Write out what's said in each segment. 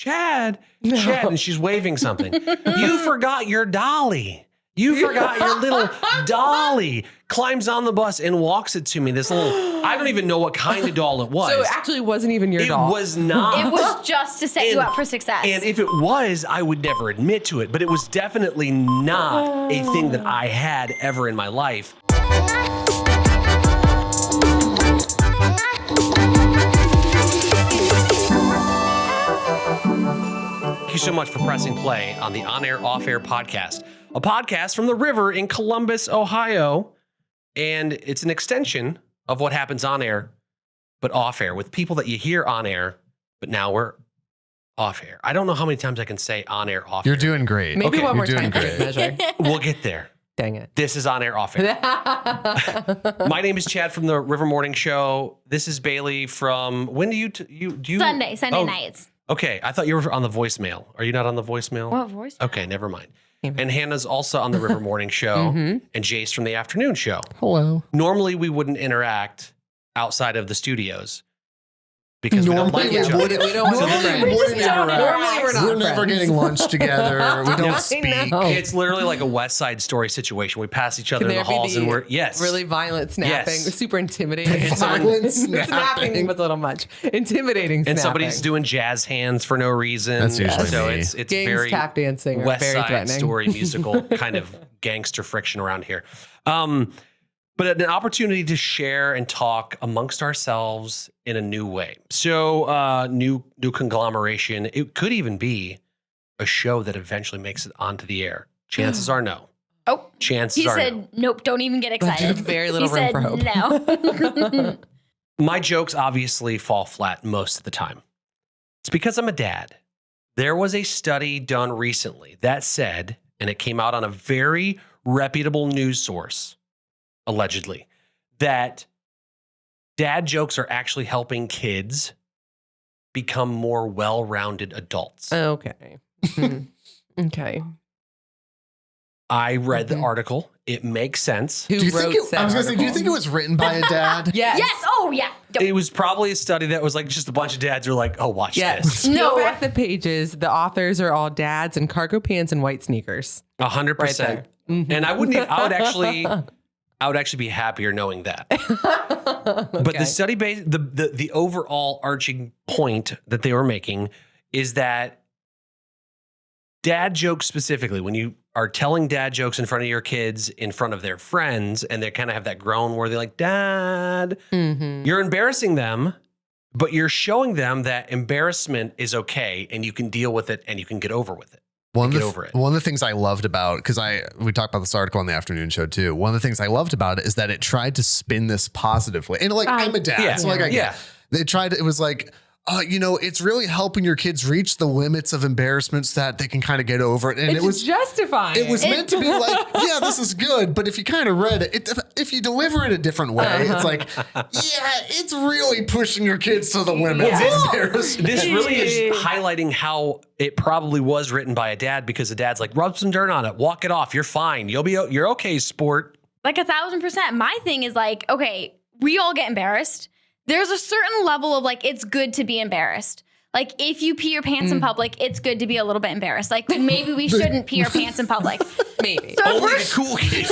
Chad, and she's waving something. You forgot your dolly. You forgot your little dolly. Climbs on the bus and walks it to me. This little, I don't even know what kind of doll it was. So it actually wasn't even your doll. It was not. It was just to set you up for success. And if it was, I would never admit to it. But it was definitely not a thing that I had ever in my life. Thank you so much for pressing play on the On Air Off Air podcast, a podcast from the river in Columbus, Ohio. And it's an extension of what happens on air, but off air with people that you hear on air, but now we're off air. I don't know how many times I can say on air, off air. You're doing great. Maybe one more You're doing time. great. Measure. We'll get there. Dang it. This is On Air, Off Air. My name is Chad from the River Morning Show. This is Bailey from, when do you Sunday nights. Okay, I thought you were on the voicemail. Are you not on the voicemail? What voicemail? Okay, never mind. And Hannah's also on the River Morning Show, and Jace from the Afternoon Show. Hello. Normally, we wouldn't interact outside of the studios because we don't like each other. We don't want to Normally we're we're never getting lunch together. We don't speak. know. It's literally like a West Side Story situation. We pass each other in the halls, and we're really violent snapping, Yes. super intimidating. Violent Snapping snapping. was a little much. Intimidating and snapping. somebody's doing jazz hands for no reason. That's usually so me. it's Games very tap dancing are West very Side threatening. Story musical kind of gangster friction around here. But an opportunity to share and talk amongst ourselves in a new way. So new conglomeration. It could even be a show that eventually makes it onto the air. Chances are no. Oh, Chances he are said, no. nope, don't even get excited. There's very little he room said, for hope. No. My jokes obviously fall flat most of the time. It's because I'm a dad. There was a study done recently that said, and it came out on a very reputable news source, allegedly, that dad jokes are actually helping kids become more well-rounded adults. Okay. Okay. I read the article. It makes sense. Who Do you wrote think said I was gonna say, do you article? think it was written by a dad? Yes. Yes. Oh, yeah. It was probably a study that was like just a bunch of dads who were like, oh, watch Yes. this. Peel No. back the pages. The authors are all dads in cargo pants and white sneakers. 100%. Right there. And I would actually be happier knowing that. But the study base, the overall arching point that they were making is that dad jokes specifically, when you are telling dad jokes in front of your kids, in front of their friends, and they kind of have that groan where they're like, Dad, you're embarrassing them, but you're showing them that embarrassment is okay and you can deal with it and you can get over with it. One Get over it. of the things I loved about, because we talked about this article on the Afternoon Show too. One of the things I loved about it is that it tried to spin this positively. And like, I'm a dad, Yeah. so like I Yeah. get. It was like, it's really helping your kids reach the limits of embarrassments that they can kind of get over it. And It's it was justifying. It was meant to be like, yeah, this is good. But if you kind of read it, if you deliver it a different way, it's like, yeah, it's really pushing your kids to the limits of embarrassment. This really is highlighting how it probably was written by a dad, because the dad's like, rub some dirt on it, walk it off, you're fine, you're okay, sport. Like 1,000%. My thing is like, okay, we all get embarrassed. There's a certain level of like, it's good to be embarrassed. Like if you pee your pants in public, it's good to be a little bit embarrassed. Like maybe we shouldn't pee our pants in public. Maybe. So, Only the cool kids.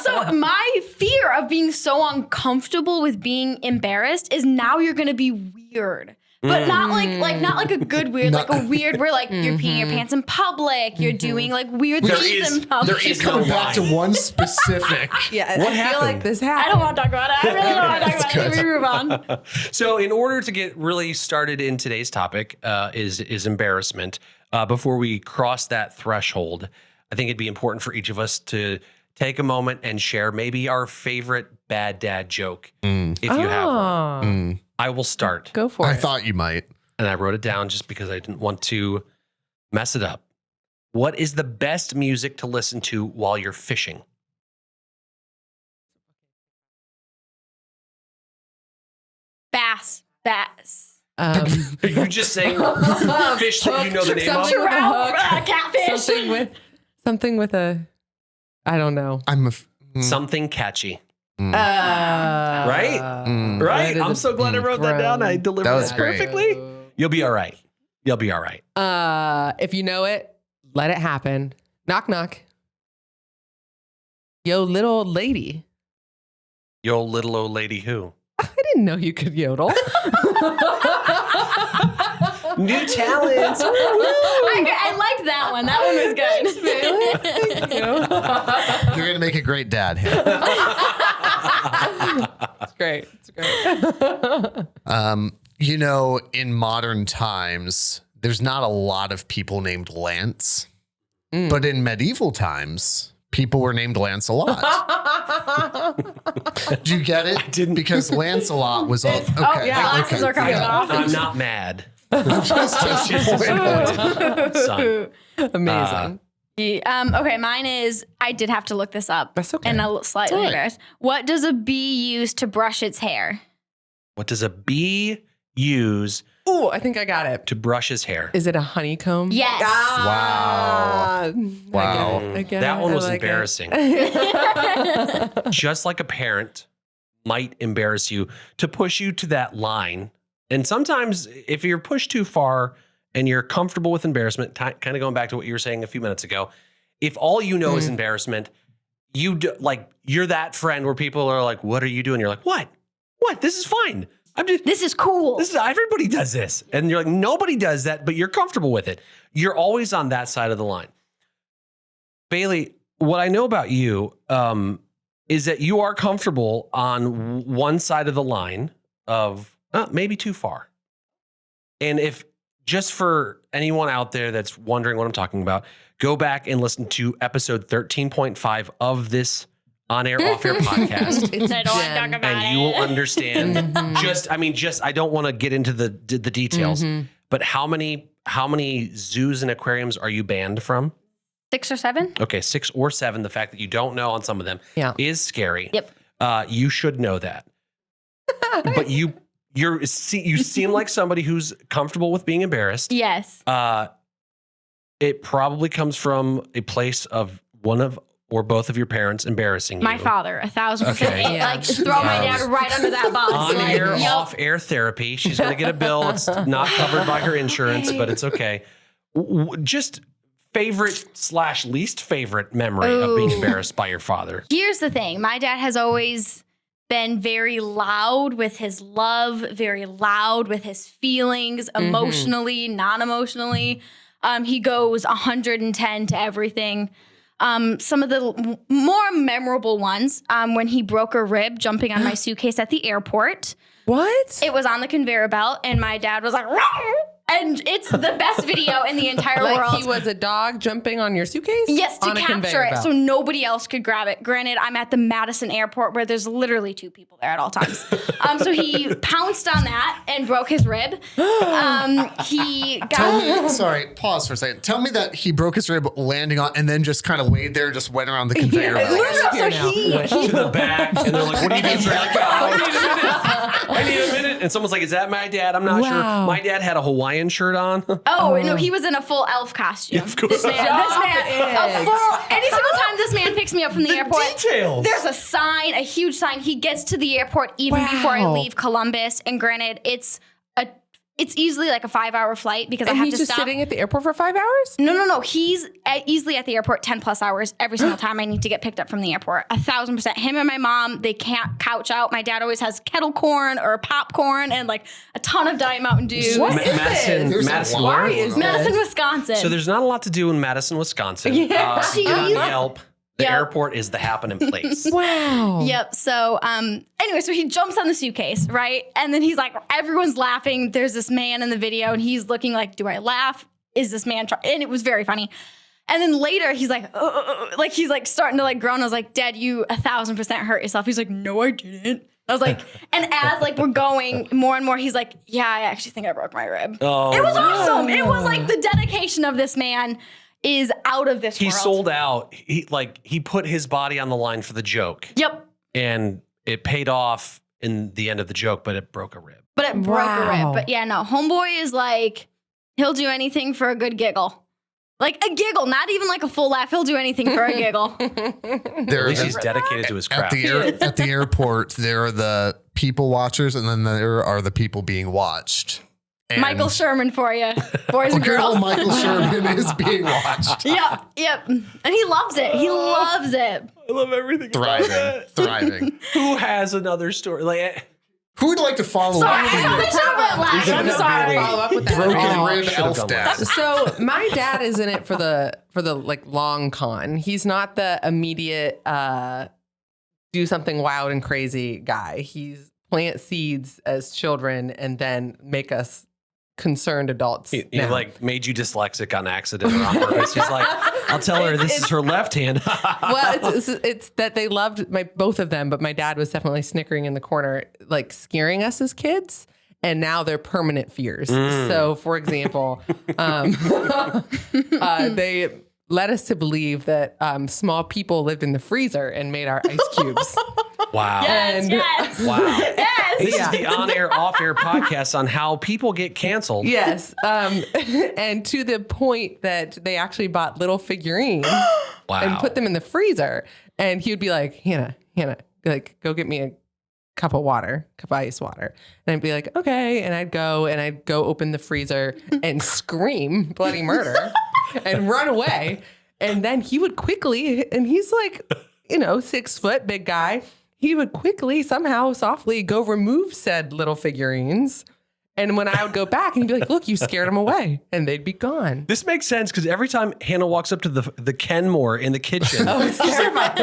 so my fear of being so uncomfortable with being embarrassed is now you're going to be weird. But not like a good weird, like a weird where like you're peeing your pants in public, you're doing like weird things in public. there is no Coming back to line. one specific. Yeah, What I feel happened? like this I happened. don't want to talk about it. I really don't want to talk about it. Can we move on? So in order to get really started in today's topic is embarrassment. Before we cross that threshold, I think it'd be important for each of us to take a moment and share maybe our favorite bad dad joke, if you have one. I will start. Go for it. I thought you might. And I wrote it down just because I didn't want to mess it up. What is the best music to listen to while you're fishing? Bass. Are you just saying fish that you know the name of? Something with a Trout, hook. catfish. Something with a, I don't know. Something catchy. Right? Right? Right? I'm so glad I wrote that down. I delivered That was that great. perfectly. You'll be all right. You'll be all right. If you know it, let it happen. Knock, knock. Yo, little old lady. Yo, little old lady who? I didn't know you could yodel. New talents. I liked that one. That one was good. Thank you. You're going to make a great dad here. It's great. It's great. You know, in modern times, there's not a lot of people named Lance. But in medieval times, people were named Lancelot. Do you get it? didn't. Because Lancelot was all... Okay. Oh, yeah. Glasses are coming off. I'm not mad. Just disappointed. Son. Amazing. Okay, mine is, I did have to look this up. That's okay. And I'm slightly all right. embarrassed. What does a bee use to brush its hair? What does a bee use Oh, I think I got it. to brush his hair? Is it a honeycomb? Yes. Ah, Wow. I get it. That one I was like it. embarrassing. Just like a parent might embarrass you to push you to that line. And sometimes if you're pushed too far and you're comfortable with embarrassment, kind of going back to what you were saying a few minutes ago, if all you know is embarrassment, you're that friend where people are like, what are you doing? You're like, what? This is fine. This is cool. Everybody does this. And you're like, nobody does that, but you're comfortable with it. You're always on that side of the line. Bailey, what I know about you is that you are comfortable on one side of the line of maybe too far. And if just for anyone out there that's wondering what I'm talking about, go back and listen to episode 13.5 of this on-air, off-air podcast. I don't want to talk about And it. you will understand I don't want to get into the details, but how many zoos and aquariums are you banned from? 6 or 7? Okay, 6 or 7. The fact that you don't know on some of them is scary. Yep. You should know that. But you seem like somebody who's comfortable with being embarrassed. Yes. It probably comes from a place of one of or both of your parents embarrassing you. My father, 1,000%. Okay. Yeah. Like, throw my dad right under that bus. On-air, Yup. off-air therapy. She's going to get a bill. It's not covered by her insurance, but it's okay. Just favorite/least favorite memory of being embarrassed by your father. Here's the thing. My dad has always been very loud with his love, very loud with his feelings, emotionally, non-emotionally. He goes 110 to everything. Some of the more memorable ones, when he broke a rib jumping on my suitcase at the airport. What? It was on the conveyor belt, and my dad was like, "Rawr!" And it's the best video in the entire Like world. he was a dog jumping on your suitcase? Yes, to On a capture conveyor it belt. so nobody else could grab it. Granted, I'm at the Madison airport where there's literally 2 people there at all times. So he pounced on that and broke his rib. He got... Sorry, pause for a second. Tell me that he broke his rib landing on and then just kind of laid there and just went around the conveyor it belt. looks like So here now. he... Went to the back, and they're like, what do you need? You're like, I need a minute. And someone's like, is that my dad? I'm not sure. Wow. My dad had a Hawaiian shirt on. Oh, no, he was in a full elf costume. Of course. This man, any single time this man picks me up from the airport, details. there's a sign, a huge sign. He gets to the airport even before I Wow. leave Columbus. And granted, it's easily like a 5-hour flight because I And have he's to just stop. sitting at the airport for 5 hours? No. He's easily at the airport 10 plus hours every single time I need to get picked up from the airport. 1,000%. Him and my mom, they can't couch out. My dad always has kettle corn or popcorn and like a ton of Diet Mountain Dew. What? Madison, There's a Madison, lot where? going is on. Madison, Wisconsin. So there's not a lot to do in Madison, Wisconsin. Yeah. Get on Cheese. Yelp. The Yep. airport is the happening place. Wow. Yep. So, anyway, so he jumps on the suitcase, right? And then he's like, everyone's laughing. There's this man in the video, and he's looking like, do I laugh? Is this man trying? And it was very funny. And then later, he's like, like he's like starting to like groan. I was like, Dad, you 1,000% hurt yourself. He's like, no, I didn't. I was like, and as like we're going more and more, he's like, yeah, I actually think I broke my rib. Oh, It was no. awesome. It was like the dedication of this man is out of this He world. sold out. He put his body on the line for the joke. Yep. And it paid off in the end of the joke, but it broke a rib. But it broke a Wow. rib. But yeah, no, homeboy is like, he'll do anything for a good giggle. Like a giggle, not even like a full laugh. He'll do anything for a giggle. There At least are he's dedicated to his at craft. at the airport, there are the people watchers, and then there are the people being watched. And Michael Sherman for you, boys and good old girls. Michael Sherman is being watched. Yep. And he loves it. He loves it. I love everything. about that. Thriving. Who has another story? Like, Who would like to follow Sorry, up? I thought we should have went last. I'm sorry. Follow up with that. Broken Oh, rib should've elf gone dad. last. So my dad is in it for the like long con. He's not the immediate do something wild and crazy guy. He's plant seeds as children and then make us concerned adults. he now. like made you dyslexic on accident or on purpose. He's like, I'll tell her this is her left hand. Well, it's that they loved both of them, but my dad was definitely snickering in the corner, like scaring us as kids. And now they're permanent fears. So, for example, they led us to believe that small people lived in the freezer and made our ice cubes. Wow. Yes, And- yes. Wow. Yes. This Yeah. is the on-air, off-air podcast on how people get canceled. Yes. And to the point that they actually bought little figurines Wow. and put them in the freezer. And he would be like, Hannah, like, go get me a cup of ice water. And I'd be like, okay. And I'd go open the freezer and scream bloody murder and run away. And then he would quickly, and he's like, 6 foot, big guy. He would quickly, somehow, softly go remove said little figurines. And when I would go back, and he'd be like, look, you scared them away. And they'd be gone. This makes sense because every time Hannah walks up to the Kenmore in the kitchen, Oh, it's terrifying.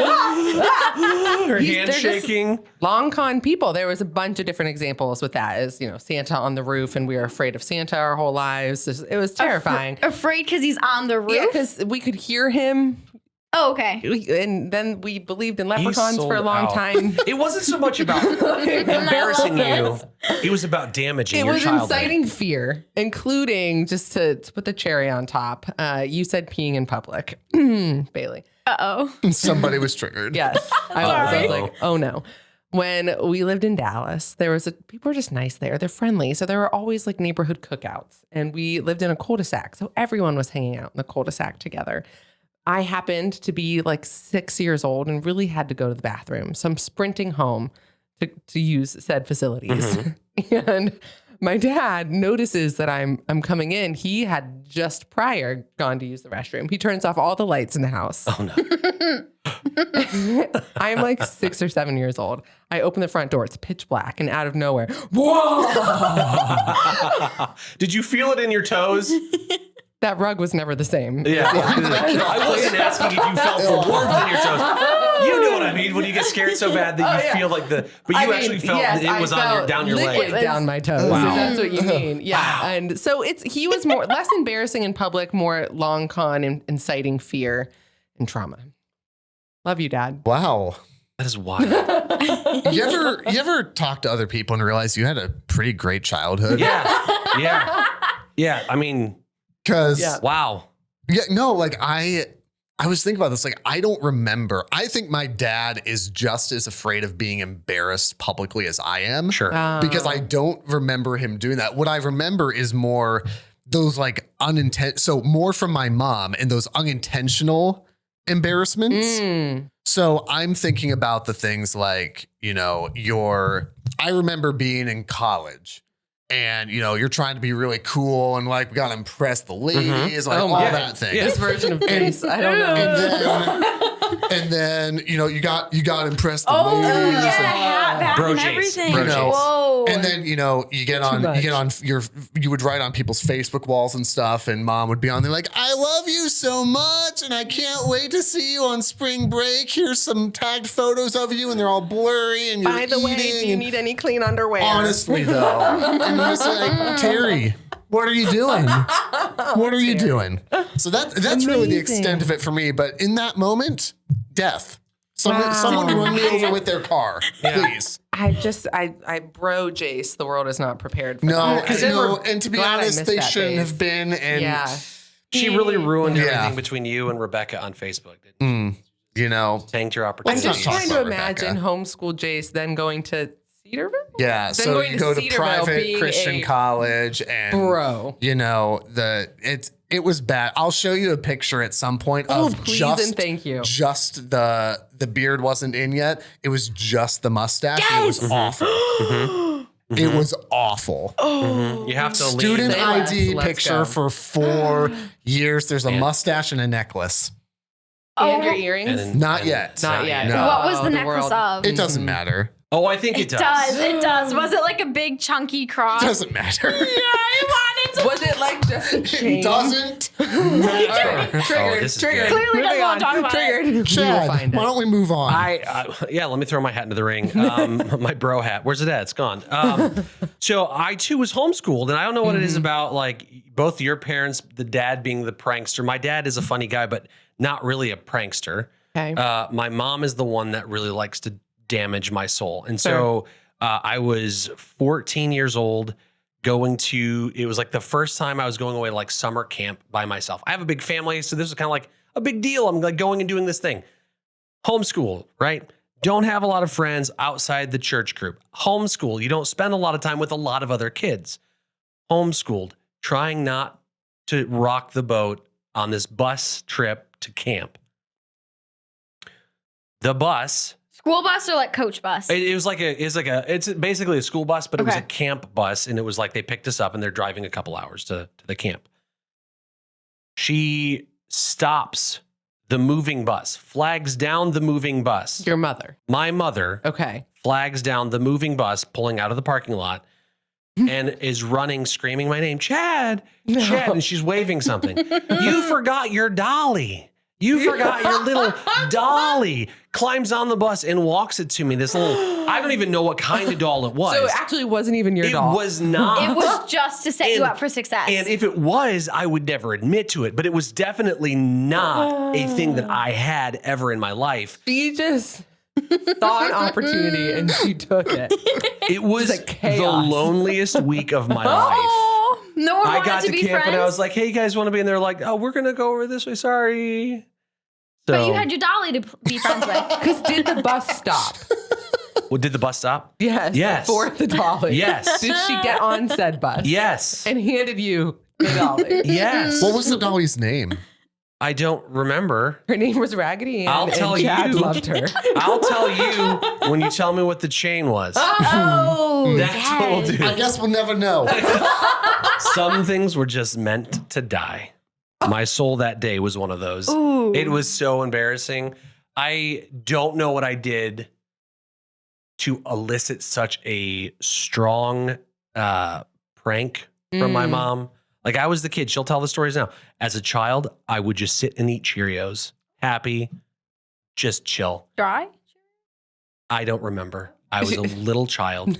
her They're hand just shaking. Long con people. There was a bunch of different examples with that. As Santa on the roof, and we were afraid of Santa our whole lives. It was terrifying. Afraid because he's on the roof? Yeah, because we could hear him. Oh, okay. And then we believed in leprechauns for a sold long out. time. It wasn't so much about embarrassing you. It was about damaging It your was childhood. inciting fear, including, just to put the cherry on top, you said peeing in public. Bailey. Uh-oh. Somebody was triggered. Yes. I was Sorry. like, oh no. When we lived in Dallas, people were just nice there. They're friendly. So there were always like neighborhood cookouts. And we lived in a cul-de-sac. So everyone was hanging out in the cul-de-sac together. I happened to be like 6 years old and really had to go to the bathroom. So I'm sprinting home to use said facilities. And my dad notices that I'm coming in. He had just prior gone to use the restroom. He turns off all the lights in the house. Oh no. I'm like 6 or 7 years old. I open the front door. It's pitch black, and out of nowhere, whoa! Did you feel it in your toes? That rug was never the same. Yeah. I wasn't asking if you felt the warmth in your toes. You know what I mean when you get scared so bad that you feel like but you actually felt yes, that it was down your liquid leg. down my toes. Wow. If that's what you mean. Yeah. And so he was less embarrassing in public, more long con and inciting fear and trauma. Love you, Dad. Wow. That is wild. You ever talk to other people and realize you had a pretty great childhood? Yeah. I mean, Because wow. I was thinking about this. Like, I don't remember. I think my dad is just as afraid of being embarrassed publicly as I am. Sure. Because I don't remember him doing that. What I remember is more those like so more from my mom and those unintentional embarrassments. So I'm thinking about the things like, I remember being in college and, you're trying to be really cool and like, we got to impress the ladies, like all that thing. This version of Grace, I don't know. And then, you got to impress the ladies. Hat Bro and Jace. everything. Bro Jace. Whoa. And then, you would write on people's Facebook walls and stuff, and mom would be on there like, I love you so much, and I can't wait to see you on spring break. Here's some tagged photos of you, and they're all blurry, and you're By the way, do you eating. need any clean underwear? Honestly, though. And you're just like, Terry, what are you doing? What are you doing? So that's really the extent of it for me. But in that moment, death. Someone run me over with their car, please. I bro Jace, the world is not prepared for No, that. and to be Glad I honest, missed they that shouldn't phase. have been. And Yeah. She really ruined Yeah. everything between you and Rebecca on Facebook. Didn't I'm tanked your Let's opportunity. not just talk trying to about imagine Rebecca. homeschool Jace then going to Cedarville? yeah. Then So going you to go to Cedarville private being Christian a college, and bro. it was bad. I'll show you a picture at some point Oh, of please just and thank you. Just the beard wasn't in yet. It was just the mustache. And it was awful. It was awful. You have to Student leave. Say less. ID Let's picture go. for 4 years. There's a And- mustache and a necklace. And your Oh. earrings? Not yet. Not yet. No. What was Oh, the the necklace world. of? It doesn't matter. Oh, I think it does. It does. Was it like a big chunky cross? It doesn't matter. Yeah, I wanted to. Was it like just a chain? It doesn't matter. Triggered. Oh, this is Triggered. good. Clearly doesn't want to talk about it. Triggered. We will Chad, find why it. don't we move on? Yeah, let me throw my hat into the ring. My bro hat. Where's it at? It's gone. So I too was homeschooled, and I don't know what it is about like both your parents, the dad being the prankster. My dad is a funny guy, but not really a prankster. Okay. My mom is the one that really likes to damage my soul. And so I was 14 years old it was like the first time I was going away to like summer camp by myself. I have a big family, so this was kind of like a big deal. I'm like going and doing this thing. Homeschool, right? Don't have a lot of friends outside the church group. Homeschool, you don't spend a lot of time with a lot of other kids. Homeschooled, trying not to rock the boat on this bus trip to camp. The bus, School bus or like coach bus? it's basically a school bus, but it was a Okay. camp bus, and it was like they picked us up and they're driving a couple hours to the camp. She stops the moving bus, flags down the moving bus. Your mother. My mother Okay. flags down the moving bus, pulling out of the parking lot, and is running, screaming my name, Chad, Chad, and she's waving something. You forgot your dolly. You forgot your little dolly. Climbs on the bus and walks it to me. This little, I don't even know what kind of doll it was. So it actually wasn't even your It doll. was not. It was just to set you And- up for success. And if it was, I would never admit to it, but it was definitely not a thing that I had ever in my life. She just saw an opportunity and she took it. It was like the chaos. loneliest week of my life. oh, no one I wanted got to be camp friends. and I was like, hey, you guys want to be? And they're like, oh, we're going to go over this way. Sorry. So, but you had your dolly to be friends with. Because did the bus stop? well, did the bus stop? Yes. Yes. For the dolly. Yes. Did she get on said bus? Yes. And handed you the dolly? Yes. What was the dolly's name? I don't remember. Her name was Raggedy Ann. I'll tell and Chad you. loved her. I'll tell you when you tell me what the chain was. Oh, That's what we'll do. I guess we'll never know. Some things were just meant to die. My soul that day was one of those. Ooh. It was so embarrassing. I don't know what I did to elicit such a strong prank from my mom. Like I was the kid. She'll tell the stories now. As a child, I would just sit and eat Cheerios, happy, just chill. Dry? I don't remember. I was a little child.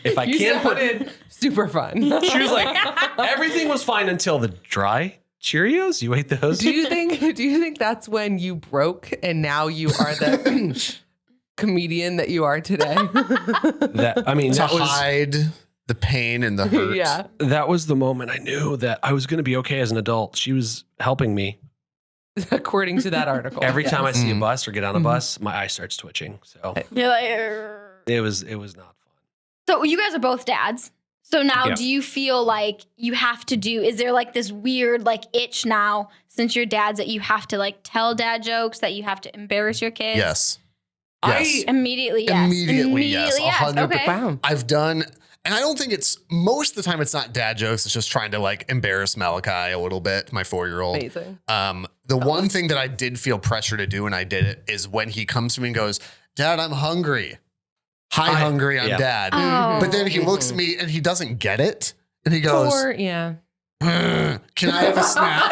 If I You can't put sounded super fun. she was like, everything was fine until the dry Cheerios. You ate those? Do you think that's when you broke and now you are the comedian that you are today? That To that was hide the pain and the hurt. Yeah. that was the moment I knew that I was going to be okay as an adult. She was helping me. According to that article. Every time I see a Mm. bus or get on a bus, my eye starts twitching. So You're like, "Arr." it was not fun. So you guys are both dads. So now Yeah. do you feel like you have to is there like this weird like itch now since you're dads that you have to like tell dad jokes, that you have to embarrass your kids? Yes. I- Yes. Immediately, yes. Immediately, yes. 100%. Okay. Wow. I've done, and I don't think it's, most of the time it's not dad jokes. It's just trying to like embarrass Malachi a little bit, my 4-year-old. Amazing. The one thing that I did feel pressure to do, and I did it, is when he comes to me and goes, Dad, I'm hungry. Hi, hungry, I'm yeah. dad. Oh. But then he looks at me and he doesn't get it. And he goes, Yeah. Can I have a snack?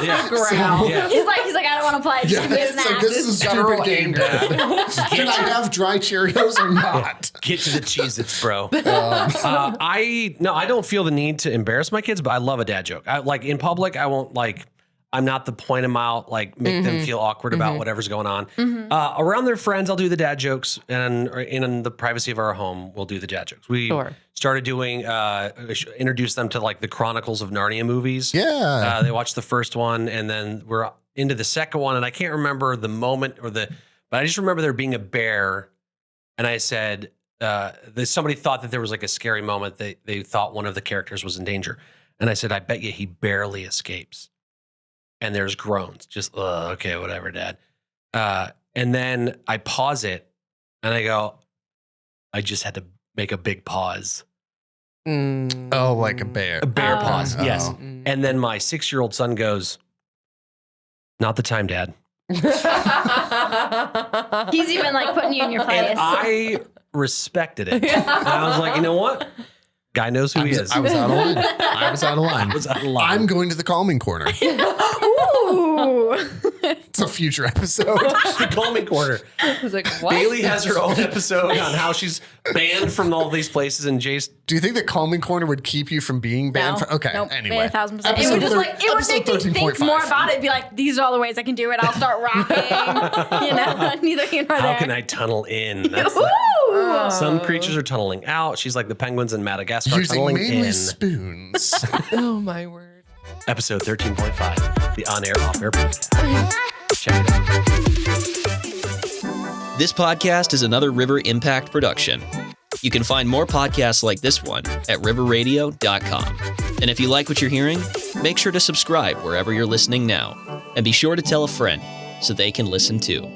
Yeah. Growl. Yeah. He's like, I don't want to play. Just Yeah, give me a it's like, snack. this is a Guttural stupid game, anger. Dad. Can I have dry Cheerios or not? Get to the Cheez-Its, bro. I don't feel the need to embarrass my kids, but I love a dad joke. I like in public, I won't like, I'm not the point them out, like make them feel awkward about whatever's going on. Around their friends, I'll do the dad jokes, and in the privacy of our home, we'll do the dad jokes. We Sure. started doing, introduce them to like the Chronicles of Narnia movies. Yeah. They watched the first one, and then we're into the second one, and I can't remember the moment but I just remember there being a bear, and I said, somebody thought that there was like a scary moment. They thought one of the characters was in danger, and I said, I bet you he barely escapes. And there's groans, just okay, whatever, Dad. And then I pause it, and I go, I just had to make a big pause. Oh, like a bear. A bear pause, yes. Oh. And then my 6-year-old son goes, "Not the time, Dad." He's even like putting you in your place. And I respected it. And I was like, you know what? Guy knows who he is. I was out of line. I was out of line. I was out of line. I'm going to the calming corner. Ooh. It's a future episode. The calming corner. I was like, what? Bailey has her own episode on how she's banned from all these places, and Jace. Do you think the calming corner would keep you from being banned? No. Okay, Nope. anyway. 1,000%. It Episode would just thir- like it would episode make me think 13.5. more about it. Be like, these are all the ways I can do it. I'll start rapping. Neither here nor there. How can I tunnel in? That's Ooh. some creatures are tunneling out. She's like the penguins in Madagascar Using tunneling mainly in. spoons. Oh my word. Episode 13.5, the on-air, off-air podcast. Check it out. This podcast is another River Impact production. You can find more podcasts like this one at riverradio.com. And if you like what you're hearing, make sure to subscribe wherever you're listening now. And be sure to tell a friend so they can listen too.